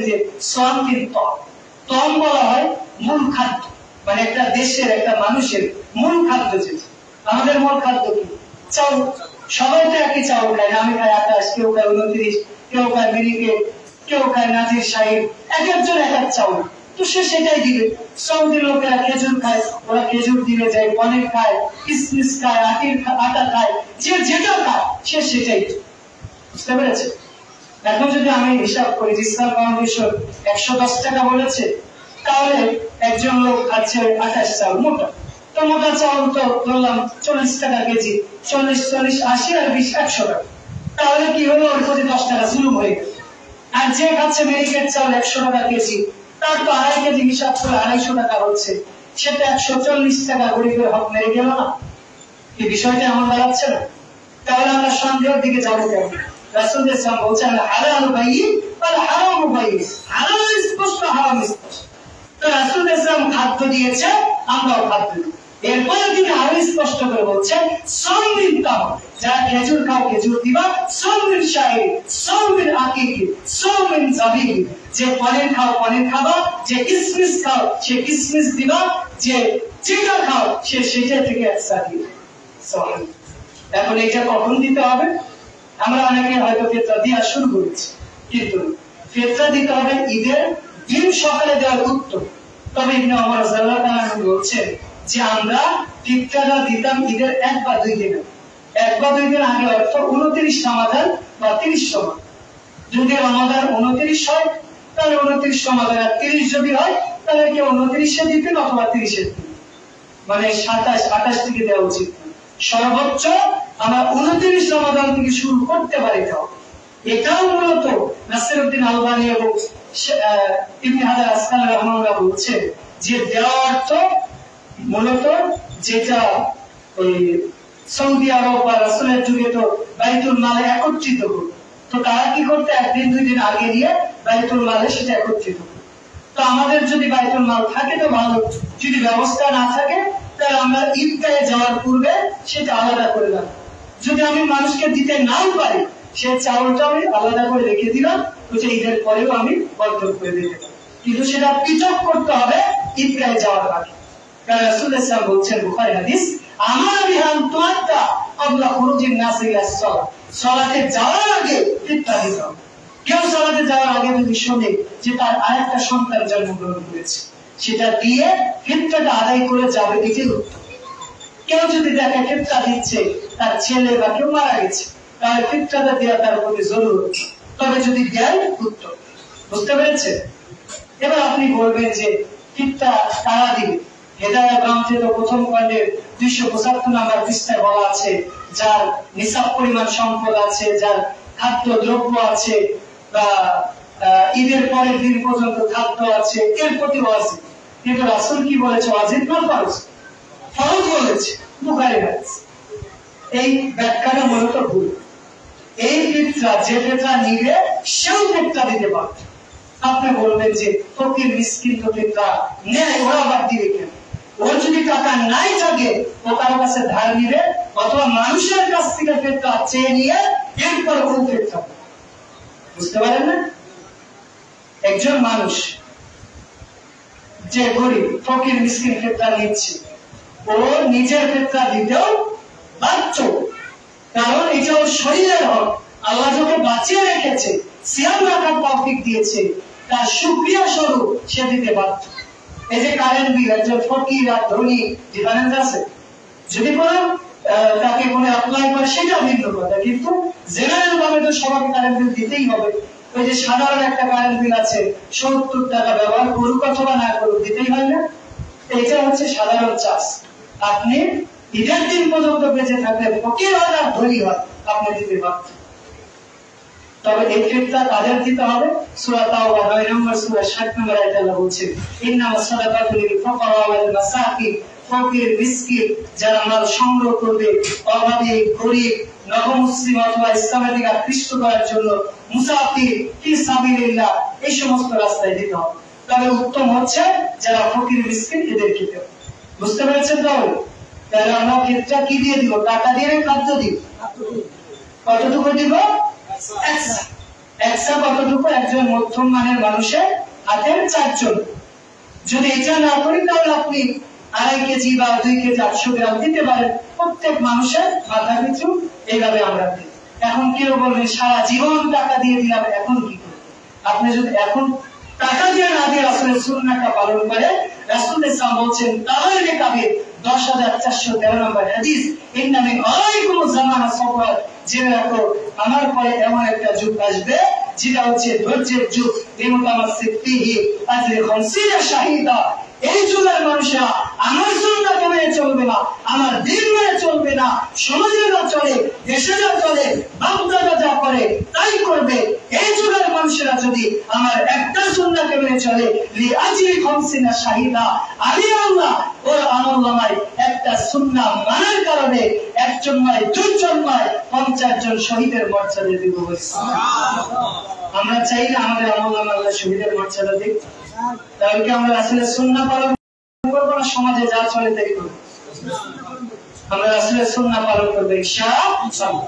যে সোয়ান্তির তম বলা হয় মূল খাদ্য, মানে একটা দেশের একটা মানুষের মূল খাদ্য যেটা। আমাদের মূল খাদ্য কি? চাউল। সবাই তো একই চাউল খায় না, আমি খাই 28, কেউ খায় 29, কেউ খায় মিনিকেট, কেউ খায় নাজির সাহিব, এক একজন এক এক চাউল, তো সে সেটাই দিবে। সৌদি লোকেরা খেজুর খায়, ওরা খেজুর দিবে যায়, পনির খায়, কিসমিস খায়, আটা খায়, যে যেটা খায় সে সেটাই। বুঝতে পেরেছে? এখন যদি আমি হিসাব করি ইসলাম ফাউন্ডেশন 110 টাকা বলেছে, তাহলে একজন লোক খাচ্ছে 28 চাউল মোটা, তো মোটা চাউল তো ধরলাম 40 টাকা কেজি, 40, 80 আর 20, 100 টাকা। তাহলে কি হলো? ওর প্রতি 10 টাকা জুলুম হয়ে গেল। আর যে খাচ্ছে মিনিকেট চাউল 100 টাকা কেজি, তার তো 2.5 কেজি হিসাব করে 250 টাকা হচ্ছে, সেটা 140 টাকা গরিবের হক মেরে গেল না? এই বিষয়টা এমন দাঁড়াচ্ছে না? তাহলে আমরা সন্দেহের দিকে যাবো কেন? রাসূল ইসলাম বলছেন হালাল বাইয়িন ওয়াল হারাম বাইয়িন, হালাল স্পষ্ট, হারাম স্পষ্ট। তো রাসূল ইসলাম খাদ্য দিয়েছে, আমরাও খাদ্য দিই। এরপরে তিনি আরো স্পষ্ট করে বলছেন সৌমিন তাম, যারা খেজুর খাও খেজুর দিবা, সৌমিন শাহির, সৌমিন আকিকি, সৌমিন জাবিব, যে পনির খাও পনির খাবা, যে কিসমিস খাও সে কিসমিস দিবা, যে যেটা খাও সে সেটা থেকে একটা দিবে। এখন এটা কখন দিতে হবে? আমরা অনেকে হয়তো ফিতরা দেওয়া শুরু করেছি, কিন্তু ফিতরা দিতে হবে ঈদের দিন সকালে দেওয়ার উত্তম। তবে ইবনে ওমর রাদিয়াল্লাহু আনহু বলছেন যে আমরা ফিতরাটা দিতাম ঈদের 1 বা 2 দিন, 1 বা 2 দিন আগে, অর্থ 29 রমাদান বা 30 রমাদান। যদি রমাদান 29 হয় তাহলে 29 রমাদান, আর 30 যদি হয় তাহলে কি 29-এ দিতেন অথবা 30-এ দিতেন, মানে 27, 28 থেকে দেওয়া উচিত। সর্বোচ্চ আমরা 29 রমাদান থেকে শুরু করতে পারি। এটাও মূলত নাসিরউদ্দিন আলবানী এবং ইবনে হাজার আসকালানি রাহমাহুল্লাহ বলছেন যে দেওয়া অর্থ মূলত যেটা ওই সৌদি আরব বা রাসূলের যুগে তো বাইতুল মালে একত্রিত করত, তো তারা কি করতে 1 দিন 2 দিন আগে নিয়ে বাইতুল মালে সেটা একত্রিত করত। তো আমাদের যদি বাইতুল মাল থাকে তো ভালো, যদি ব্যবস্থা না থাকে তাহলে আমরা ঈদগাহে যাওয়ার পূর্বে সেটা আলাদা করে রাখবো। যদি আমি মানুষকে দিতে নাও পারি, সে চাউলটা আমি আলাদা করে রেখে দিলাম, ওইটা ঈদের পরেও আমি বর্তন করে দিতে পারি, কিন্তু সেটা পৃথক করতে হবে ঈদগাহে যাওয়ার আগে। কারণ রাসূল সাল্লাল্লাহু আলাইহি ওয়াসাল্লাম বলছেন, বুখারী হাদিস, আমার বিহান তুআত্তা ক্বাবলা খুরুজিন নাস ইলা সালাত, সালাতে যাওয়ার আগে ফিতরা দিতে হবে। কেউ সালাতে যাওয়ার আগে যদি শুনে যে তার আরেকটা সন্তান জন্মগ্রহণ করেছে, সেটা দিয়ে ফিতরাটা আদায় করে যাবে, এটাই উত্তম। কেউ যদি দেখে ফিতরা দিচ্ছে তার ছেলে বা কেউ মারা গেছে, তাহলে ফিতরাটা দেওয়া তার প্রতি জরুরি, তবে যদি দেয় উত্তম। বুঝতে পেরেছে? এবার আপনি বলবেন যে ফিতরা কারা দিবে? হেদায়াত গ্রন্থের প্রথম খণ্ডের 275 নম্বর পৃষ্ঠায় বলা আছে, যার নিসাব পরিমাণ সম্পদ আছে, যার খাদ্য দ্রব্য আছে, বা ঈদের পরের দিন পর্যন্ত খাদ্য আছে, এর প্রতি ওয়াজিব। কিন্তু রাসূল কি বলেছে? ওয়াজিব না ফরজ? ফরজ বলেছে, বুখারী হাদিস। এই ব্যাখ্যাটা মূলত ভুল। এই ফিতরা যে ফিতরা নিবে সেও ফিতরা দিতে পারবে। আপনি বলবেন যে ফকির মিসকিন তো ফিতরা নেয়, ওরা আবার দিবে কেন? ওর যদি টাকা নাই থাকে ও কারো কাছে ধার নিবে অথবা মানুষের কাছ থেকে ফিতরা চেয়ে নিয়ে এরপর ও ফিতরা। বুঝতে পারেন না? একজন মানুষ যে গরিব ফকির মিসকিন ফিতরা নিচ্ছে, ও নিজের ফিতরা দিতেও বাধ্য, কারণ এটা ওর শরীরের হক। আল্লাহ যখন বাঁচিয়ে রেখেছে, সিয়াম রাখার তৌফিক দিয়েছে, তার শুকরিয়া স্বরূপ সে দিতে বাধ্য। এই যে কারেন্ট বিল, একজন ফকির আর ধনী ডিফারেন্স আছে। যদি কোনো তাকে কোনো অ্যাপ্লাই করে সেটা ভিন্ন কথা, কিন্তু জেনারেল ভাবে তো সবাইকে কারেন্ট বিল দিতেই হবে। ওই যে সাধারণ একটা কারেন্ট বিল আছে 70 টাকা, ব্যবহার করুক অথবা না করুক দিতেই হয় না? এটা হচ্ছে সাধারণ চার্জ। আপনি ঈদের দিন পর্যন্ত বেঁচে থাকলে ফকির হন আর ধনী হন, আপনি দিতে বাধ্য। তবে এই ফিতরা কাদের দিতে হবে? সূরা তাওবা 9 নম্বর সূরা 60 নম্বর আয়াতে আল্লাহ বলছেন, ইন্নামাস সাদাকাতু লিল ফুকারা ওয়াল মাসাকিন, ফকির মিসকিন যারা মাল সংগ্রহ করবে, অভাবী গরিব নবমুসলিম অথবা ইসলামের দিকে আকৃষ্ট করার জন্য, মুসাফির ফি সাবিলিল্লাহ, এই সমস্ত রাস্তায় দিতে হবে। তবে উত্তম হচ্ছে যারা ফকির মিসকিন এদেরকে দিতে হবে। বুঝতে পেরেছেন? তাহলে আমরা ফিতরা কি দিয়ে দিব? টাকা দিয়ে খাদ্য দিব। কতটুকু দিব? একসা কতটুকু? একজন মধ্যম মানের মানুষের হাতের 4 জন। যদি এটা না করি তাহলে আপনি 2.5 কেজি বা 2 কেজি 800 গ্রাম দিতে পারেন প্রত্যেক মানুষের মাথা পিছু। এইভাবে আমরা দিই। এখন কেউ বলবে সারা জীবন টাকা দিয়ে দিলাম, এখন কি করব? আপনি যদি এখন টাকা দিয়ে না দিয়ে রাসূলের সুন্নাহটা পালন করে, রাসূল সাল্লাল্লাহু বলছেন তাহলে কাবে 10413 নম্বর হাদিস, ইন্নামি আলাইকুম জামানা সবর, যে রাখো আমার পরে এমন একটা যুগ আসবে যেটা হচ্ছে ধৈর্যের যুগ। লিমুতামাসসিক ফিহি আজরি 50 শাহিদা। এই যুগের মানুষরা আমার সুন্নাহ মেনে চলবে না, আমার দ্বীন মেনে চলবে না, সমাজে যা চলে, দেশে যা চলে, বাপদাদা যা করে তাই করবে। এই যুগের মানুষেরা যদি আমার একটা সুন্নাহকে মেনে চলে, লি আজরি 50 শাহিদা, আমি আল্লাহ ওর আমলনামায় একটা সুন্নাহ মানার কারণে একজন নয়, 2 জন নয়, 50 জন শহীদের মর্যাদা দিব। আমরা চাই না আমাদের আমলনামা আল্লাহ শহীদের মর্যাদা দিক? তাহলে কি আমরা রাসূলের সুন্নাহ পালন করব না সমাজে যা চলে তাই করব? আমরা রাসূলের সুন্নাহ পালন করব ইনশাআল্লাহ।